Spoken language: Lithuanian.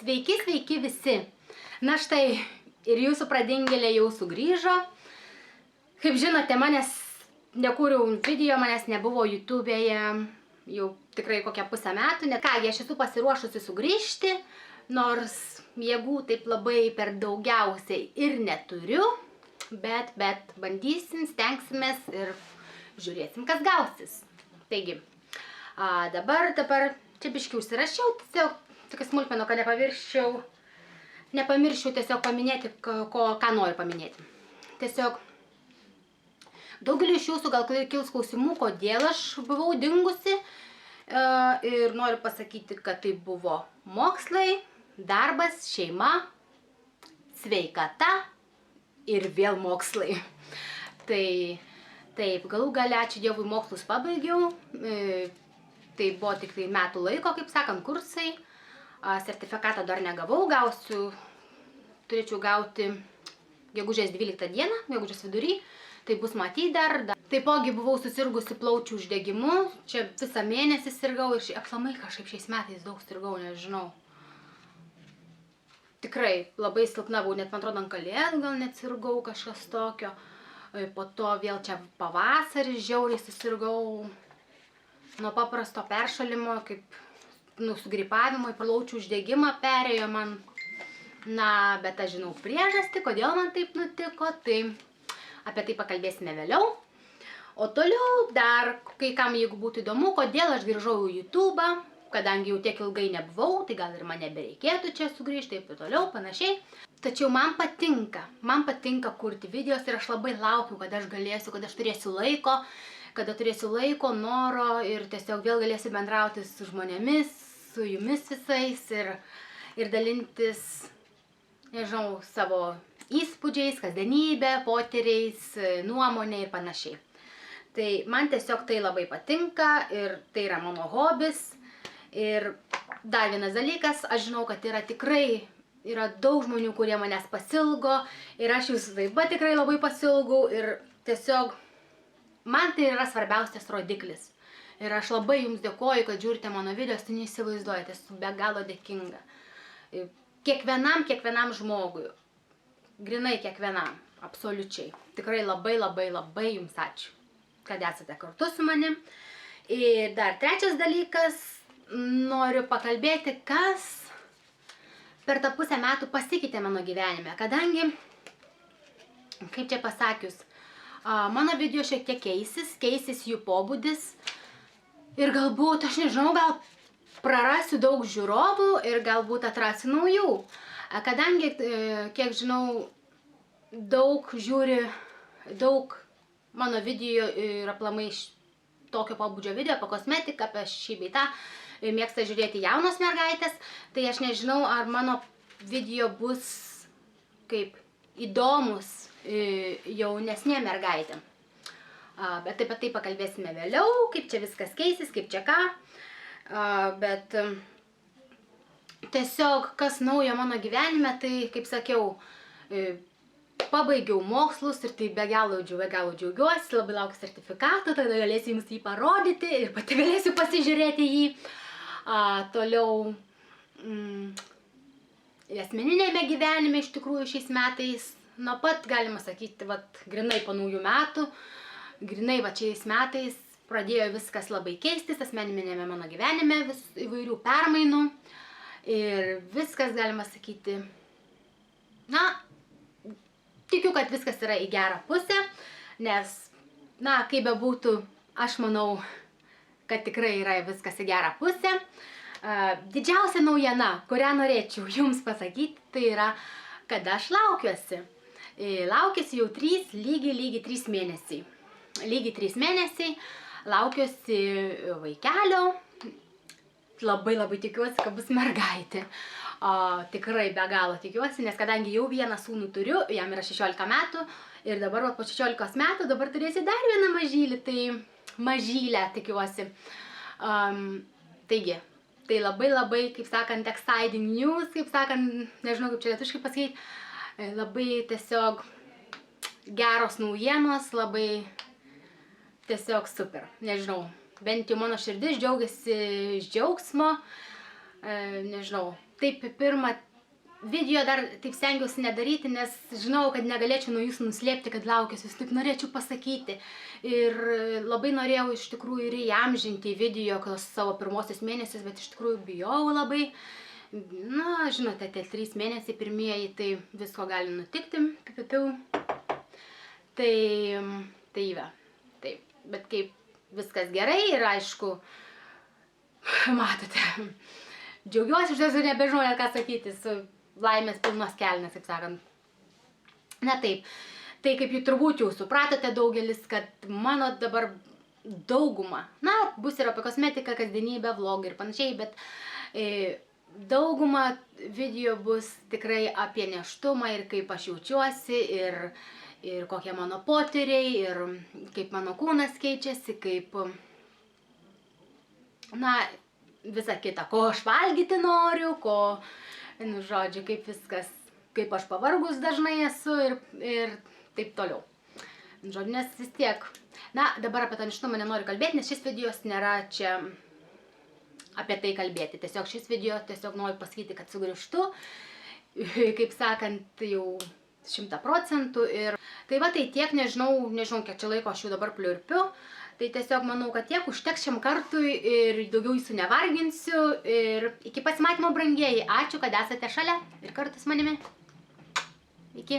Sveiki, sveiki visi. Na štai, ir jūsų pradingėlė jau sugrįžo. Kaip žinote, manęs nekūriau video, manęs nebuvo YouTube'e jau tikrai kokią pusę metų. Net kągi, aš esu pasiruošusi sugrįžti, nors jėgų taip labai per daugiausiai ir neturiu. Bet bandysim, stengsimės ir žiūrėsim, kas gausis. Taigi, dabar čia biškį užsirašiau, tiesiog tokia smulkmena, kad nepamirščiau tiesiog paminėti, ką noriu paminėti. Tiesiog daugelį iš jūsų gal kils klausimų, kodėl aš buvau dingusi, ir noriu pasakyti, kad tai buvo mokslai, darbas, šeima, sveikata ir vėl mokslai. Tai taip, galų gale, ačiū Dievui, mokslus pabaigiau. Tai buvo tik tai metų laiko, kaip sakant, kursai. Sertifikatą dar negavau, turėčiau gauti gegužės 12 dieną, gegužės vidury. Tai bus matyti dar. Taipogi buvau susirgusi plaučių uždegimu. Čia visą mėnesį sirgau ir aplamai kažkaip šiais metais daug sirgau, nežinau. Tikrai labai silpna buvau, net man atrodo ant kalėdų gal net sirgau kažkas tokio. Po to vėl čia pavasarį žiauriai susirgau nuo paprasto peršalimo, kaip sugripavimo į plaučių uždegimą perėjo man. Na, bet aš žinau priežastį, kodėl man taip nutiko, tai apie tai pakalbėsime vėliau. O toliau dar, kai kam jeigu būtų įdomu, kodėl aš grįžau į YouTube'ą, kadangi jau tiek ilgai nebuvau, tai gal ir man nebereikėtų čia sugrįžti, taip ir toliau, panašiai. Tačiau man patinka kurti videos ir aš labai laukiu, kad aš galėsiu, kad aš turėsiu laiko, noro ir tiesiog vėl galėsiu bendrauti su žmonėmis, su jumis visais ir dalintis, nežinau, savo įspūdžiais, kasdienybė, potyriais, nuomonė ir panašiai. Tai man tiesiog tai labai patinka ir tai yra mano hobis. Ir dar vienas dalykas, aš žinau, kad yra daug žmonių, kurie manęs pasilgo ir aš jūsų taip pat tikrai labai pasilgau ir tiesiog man tai yra svarbiausias rodiklis. Ir aš labai jums dėkoju, kad žiūrite mano videos, tai neįsivaizduojate, esu be galo dėkinga. Kiekvienam žmogui, grinai kiekvienam, absoliučiai. Tikrai labai jums ačiū, kad esate kartu su manim. Ir dar trečias dalykas, noriu pakalbėti, kas per tą pusę metų pasikeitė mano gyvenime, kadangi, kaip čia pasakius, mano video šiek tiek keisis jų pobūdis ir galbūt, aš nežinau, gal prarasiu daug žiūrovų ir galbūt atrasiu naujų. Kadangi, kiek žinau, daug mano video ir aplamai tokio pobūdžio video apie kosmetiką, apie šį bei tą, mėgsta žiūrėti jaunos mergaitės, tai aš nežinau, ar mano video bus kaip įdomus jaunesnė mergaitė. Bet taip pat tai pakalbėsime vėliau, kaip čia viskas keisis, kaip čia ką. Bet tiesiog, kas naujo mano gyvenime, tai, kaip sakiau, pabaigiau mokslus ir tai be galo džiaugiuosi, labai laukiu sertifikato, tada galėsiu jums jį parodyti ir pati galėsiu pasižiūrėti jį. Toliau asmeninėme gyvenime iš tikrųjų šiais metais, nuo pat, galima sakyti, grinai po naujų metų, grinai šiais metais pradėjo viskas labai keistis, asmeninėme mano gyvenime, įvairių permainų ir viskas, galima sakyti, na, tikiu, kad viskas yra į gerą pusę, nes, na, kaip bebūtų, aš manau, kad tikrai yra viskas į gerą pusę. Didžiausia naujiena, kurią norėčiau jums pasakyti, tai yra, kad aš laukiuosi. Laukiuosi jau lygiai 3 mėnesiai. Lygiai 3 mėnesiai laukiuosi vaikelio. Labai tikiuosi, kad bus mergaitė. Tikrai be galo tikiuosi, nes kadangi jau vieną sūnų turiu, jam yra 16 metų ir dabar po 16 metų dabar turėsiu dar vieną mažylį, tai mažylę tikiuosi. Taigi, tai labai, kaip sakant, exciting news, kaip sakant, nežinau kaip čia lietuviškai pasakyti, labai tiesiog geros naujienos, labai tiesiog super, nežinau, bent jau mano širdis džiaugiasi iš džiaugsmo, nežinau, taip pirmą video dar taip stengiausi nedaryti, nes žinau, kad negalėčiau nuo jūsų nuslėpti, kad laukęs, vis taip norėčiau pasakyti. Ir labai norėjau iš tikrųjų ir įamžinti video savo pirmosius mėnesius, bet iš tikrųjų bijau labai. Na, žinote, tie 3 mėnesiai pirmieji, tai visko gali nutikti. Tai va. Taip. Bet kaip viskas gerai ir aišku, matote, džiaugiuosi, iš tiesų nebežinau, ką sakyti, su laimės pilnos kelnės, kaip sakant. Na taip, tai kaip jūs turbūt jau supratote daugelis, kad mano dabar dauguma, na, bus ir apie kosmetiką, kasdienybę, vlogą ir panašiai, bet dauguma video bus tikrai apie nėštumą ir kaip aš jaučiuosi ir kokie mano potyriai ir kaip mano kūnas keičiasi, kaip, na, visa kita, ko aš valgyti noriu, nu, žodžiu, kaip viskas, kaip aš pavargus dažnai esu ir taip toliau. Žodžiu, nes vis tiek, na, dabar apie tą nėštumą nenoriu kalbėti, nes šis video nėra čia apie tai kalbėti. Tiesiog šis video tiesiog noriu pasakyti, kad sugrįžtu, kaip sakant, jau 100% ir tai va, tai tiek, nežinau, kiek čia laiko aš jau dabar pliurpiu. Tai tiesiog manau, kad tiek užteks šiam kartui ir daugiau jūsų nevarginsiu. Ir iki pasimatymo, brangieji. Ačiū, kad esate šalia ir kartu su manimi. Iki.